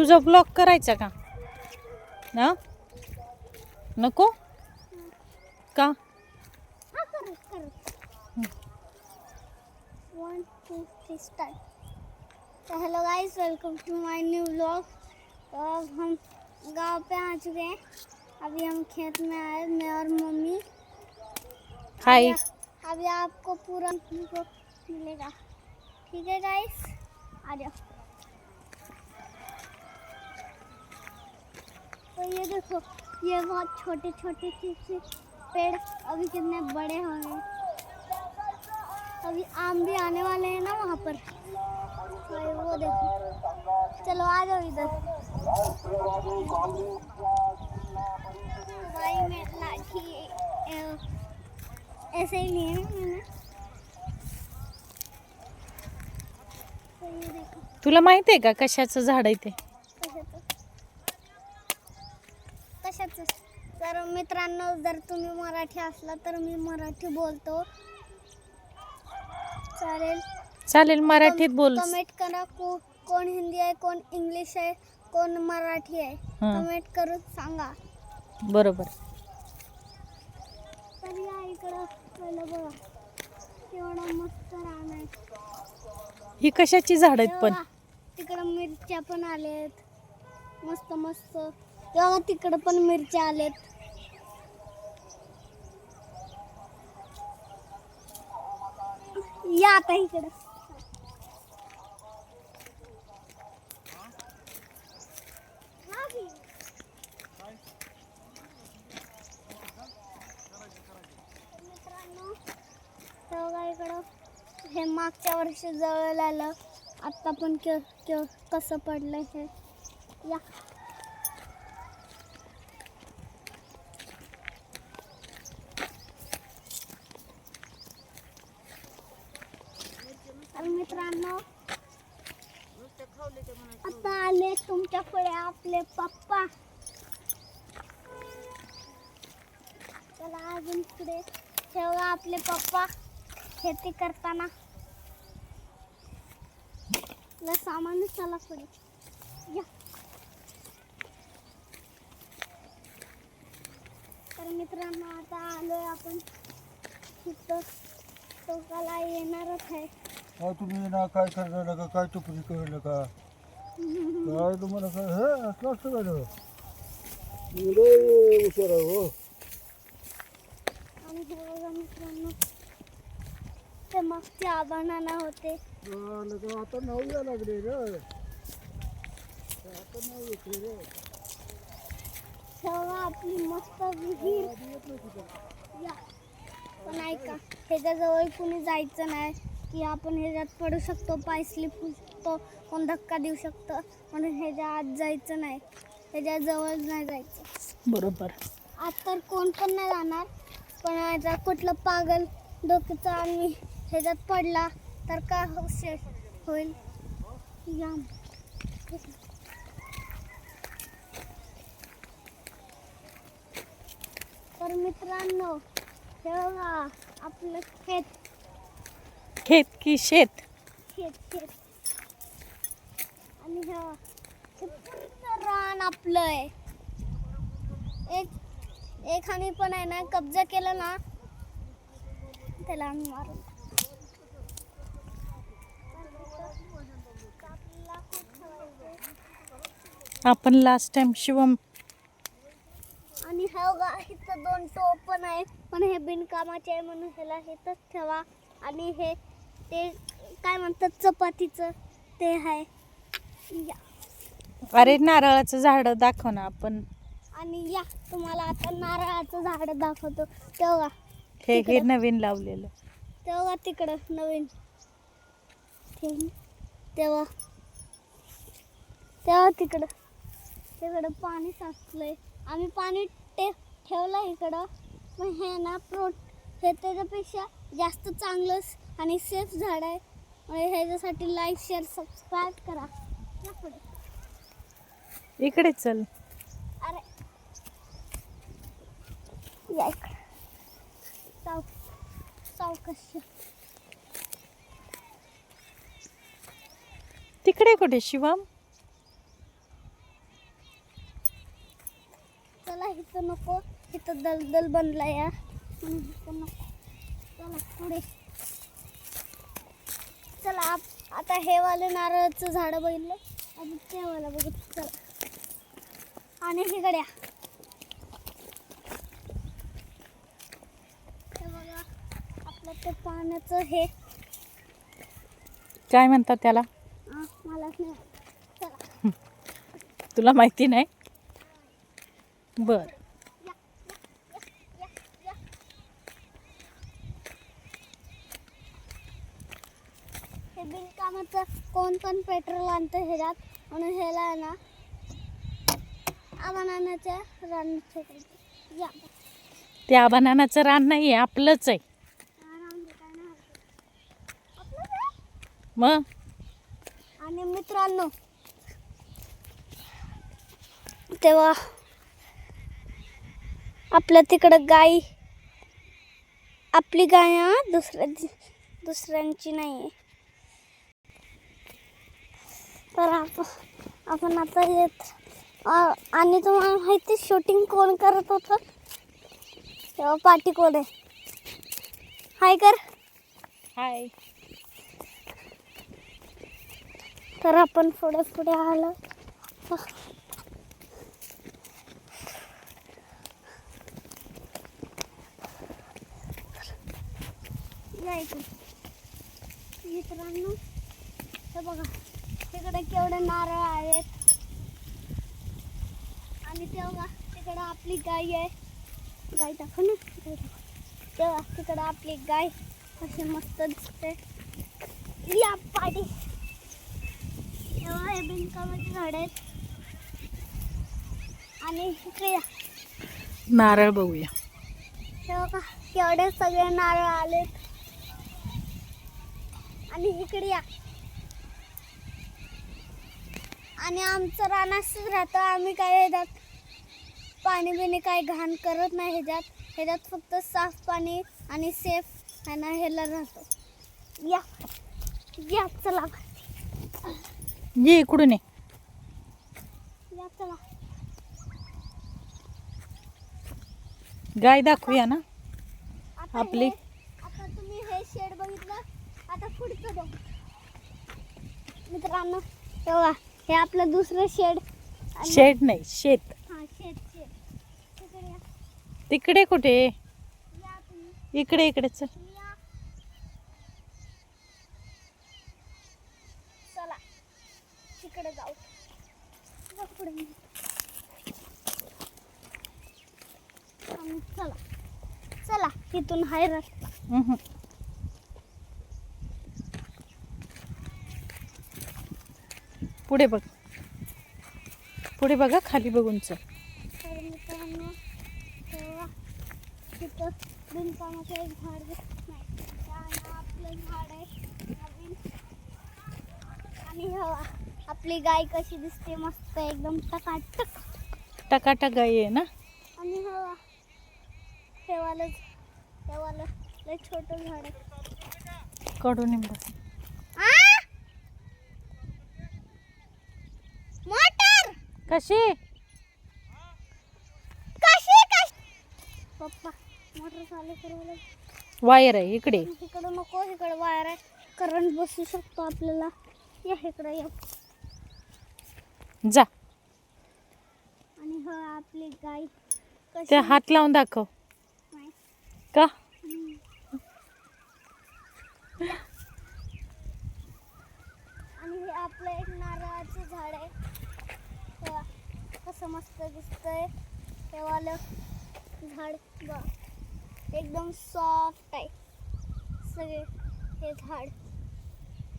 तुझा ब्लॉग करायचा का ना? नको का? तो hello guys, welcome to my new vlog. तो अब हम गांव पे आ चुके हैं। अभी हम खेत में आए, मैं और मम्मी। हाय। अभी आपको पूरा को मिलेगा, ठीक है गाइस? आ जाओ। तो ये देखो, ये बहुत छोटे छोटे से पेड़ अभी कितने बड़े हो गए। अभी आम भी आने वाले हैं ना वहाँ पर। भाई वो देखो, चलो आ जाओ इधर। भाई मैं लाठी ऐसे ही लिए हैं मैंने। तो ये देखो, तुला माहित आहे का कशाचं झाड आहे ते? कशाचं? तर मित्रांनो, जर तुम्ही मराठी असला तर मी मराठी बोलतो, चालेल? चालेल, मराठीत बोल. कमेंट करा, कोण हिंदी आहे, कोण इंग्लिश आहे, कोण मराठी आहे, कमेंट करून सांगा. बरोबर. तर या इकडं पहिलं बघा, केवढा मस्त रान आहे. ही कशाची झाड आहेत पण? तिकडं मिरच्या पण आलेत, मस्त मस्त. तेव्हा तिकडं पण मिरच्या आलेत. या आता इकडं. मित्रांनो, तेव्हा इकडं हे मागच्या वर्षी जवळ आलं, आता पण कसं पडलंय हे. या मित्रांनो, आता आले तुमच्या पुढे आपले पप्पा. चला अजून पुढे ठेवा आपले पप्पा शेती करताना. सामान चला पुढे या. तर मित्रांनो, आता आलोय आपण तिथं. तो कला येणारच आहे. तुम्ही ना काय करणार नका, काय टुपरी करू नका, काय तुम्हाला काय हे असं असतं झालं. हुशार हो. आणि हे बघा मित्रांनो, ते मागचे आबानाना होते. आता नाव या लागले रे, आता नाव येते रे. तेव्हा आपली मस्त विहीर. या पण ऐका, ह्याच्याजवळ कुणी जायचं नाही, की आपण ह्याच्यात पडू शकतो, पाय स्लिप होऊ शकतो, कोण धक्का देऊ शकतं, म्हणून ह्याच्या आत जायचं नाही, ह्याच्या जवळ नाही जायचं. बरोबर. आत तर कोण पण नाही जाणार, पण आता कुठलं पागल डोक्याचा आणि ह्याच्यात पडला तर काय होईल. या तर मित्रांनो, हे बघा आपलं खेत. खेत की शेत? खेत. आणि हे पूर्ण रान आपलं आहे. एक हानी पण आहे ना, कब्जा केला ना त्याला आम्ही मारून. आपण लास्ट टाइम शिवम. आणि हे बघा, इथं 2 टोप पण आहे, पण हे बिनकामाचे आहे म्हणून ह्याला इथंच ठेवा. आणि हे ते काय म्हणतात चपातीचं ते आहे. या अरे नारळाचं झाड दाखव ना आपण. आणि या तुम्हाला आता नारळाचं झाड दाखवतो. तेव्हा हे नवीन लावलेलं. तेव्हा तिकडं नवीन तेव्हा तिकडं पाणी साचलंय. आम्ही पाणी ठेवलं इकडं, पण हे ना हे त्याच्यापेक्षा जास्त चांगलं आणि सेफ झाड आहे. ह्याच्यासाठी लाईक, शेअर, सबस्क्राईब करा. या पुढे. इकडे चल. अरे या इकडे. सावकाश. तिकडे कुठे शिवम? चला इथं नको, इथं दलदल बनला या म्हणून इथं नको. चला पुढे चला. आता हे वाले नारळाचं झाड बघितलं, अजून ते वाला बघू. चला आणि इकडे हे बघा आपलं ते पाण्याचं हे काय म्हणतात त्याला? मलाच नाही माहित. चला तुला माहिती नाही? बर. या, या, या. हे बिनकामाचं कोण पण पेट्रोल आणतं ह्याच्यात, म्हणून ह्याला आहे ना आबानानाच्या रान फेकायचं. या ते बनानाचं रान नाही आहे, आपलंच आहे. काय नाही आपलंच आहे. मग आणि मित्रांनो तेव्हा आपल्या तिकडं गाई, आपली गाय हा दुसऱ्यांची नाही आहे. तर आपण आता येत आणि तुम्हाला माहिती शूटिंग कोण करत होतं तेव्हा? पाठी कोण आहे? हाय कर. हाय. तर आपण पुढे पुढे आलो. या इकडे मित्रांनो, हे बघा तिकडे केवढे नारळ आहेत आणि तेव्हा तिकडे आपली गाय आहे. गाय दाखव ना, गाय दाखव. तेव्हा तिकडे आपली गाय कशी मस्त दिसते. या पाठी तेव्हा हे बिनकामाचे झाड आहेत आणि इकडे या. नारळ बघूया. तेव्हा का केवढे सगळे नारळ आलेत आणि इकडे या. आणि आमचं रान असंच राहतं, आम्ही काय ह्याच्यात पाणी बिणी काय घाण करत नाही. ह्याच्यात फक्त साफ पाणी आणि सेफ आहे ना ह्याला राहतो. या या चला ये इकडून ये. या चला. गाय दाखवूया ना आता आपली. आता तुम्ही हे शेड बघितलं, आता पुढचं बघ मित्रांनो. तेव्हा हे आपलं दुसरं शेड. शेड नाही, शेत. हा शेड शेड. तिकडे या. तिकडे कुठे? या तुम्ही इकडे इकडे चल. या. चला तिकडे जाऊ. जा पुढे. आणि चला चला तिथून हाय रस्ता. पुढे बघ, पुढे बघा, खाली बघून चल. तर मित्रांनो तेव्हा तिथं बिनकामाचं एक झाड दिसत नाही, त्यानं आपलं झाड आहे नवीन. आणि हवा आपली गाय कशी दिसते, मस्त एकदम टकाटक. टकाटक गाय आहे ना. आणि हवा तेव्हाला लय छोटं झाड आहे. कडुनिंब. मोटर कशी? कशी पप्पा मोटर चालू करायला. वायर आहे इकडे. इकडं नको, इकडे वायर आहे, करंट बसू शकतो आपल्याला. या इकडे या. जा. आणि हो आपली गाय कशी त्या हात लावून दाखव. नाही. का? आणि हे आपलं एक नारळाचं झाड आहे. तेव्हा कसं मस्त दिसतंय. तेव्हालं झाड बघ एकदम सॉफ्ट आहे. सगळे हे झाड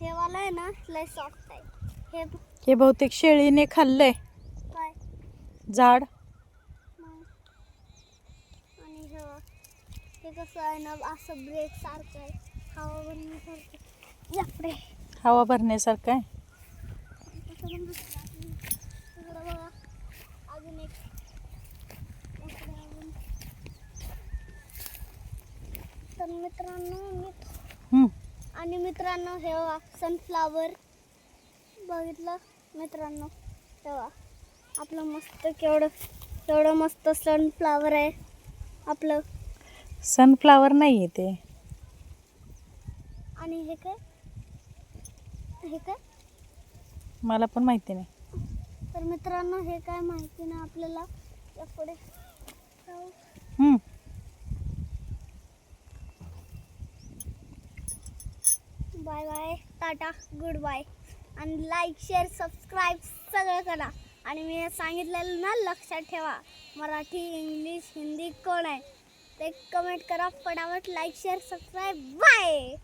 हे वाला आहे ना लय सॉफ्ट आहे. हे बहुतेक शेळीने खाल्लंय काय झाड. नाही. आणि हे कसं आहे ना असं ब्रेक सारखं आहे, हवा भरण्यासारखं. याकडे हवा भरण्यासारखं आहे. तिकडं बघा अजून एक. इकडे अजून. तर मित्रांनो आणि मित्रांनो हे बघा सनफ्लावर बघितलं मित्रांनो. तेव्हा आपलं मस्त केवढं एवढं मस्त सनफ्लावर आहे आपलं. सनफ्लावर नाही आहे ते. आणि हे काय, हे काय? मला पण माहिती नाही. तर मित्रांनो हे काय माहिती नाही आपल्याला. यापुढे हम्म. बाय बाय, टाटा, गुड बाय. आणि लाईक शेअर सबस्क्राईब सगळं करा. आणि मी हे सांगितलेलं ना लक्षात ठेवा. मराठी इंग्लिश हिंदी कोण आहे ते कमेंट करा फटाफट. Like share subscribe bye.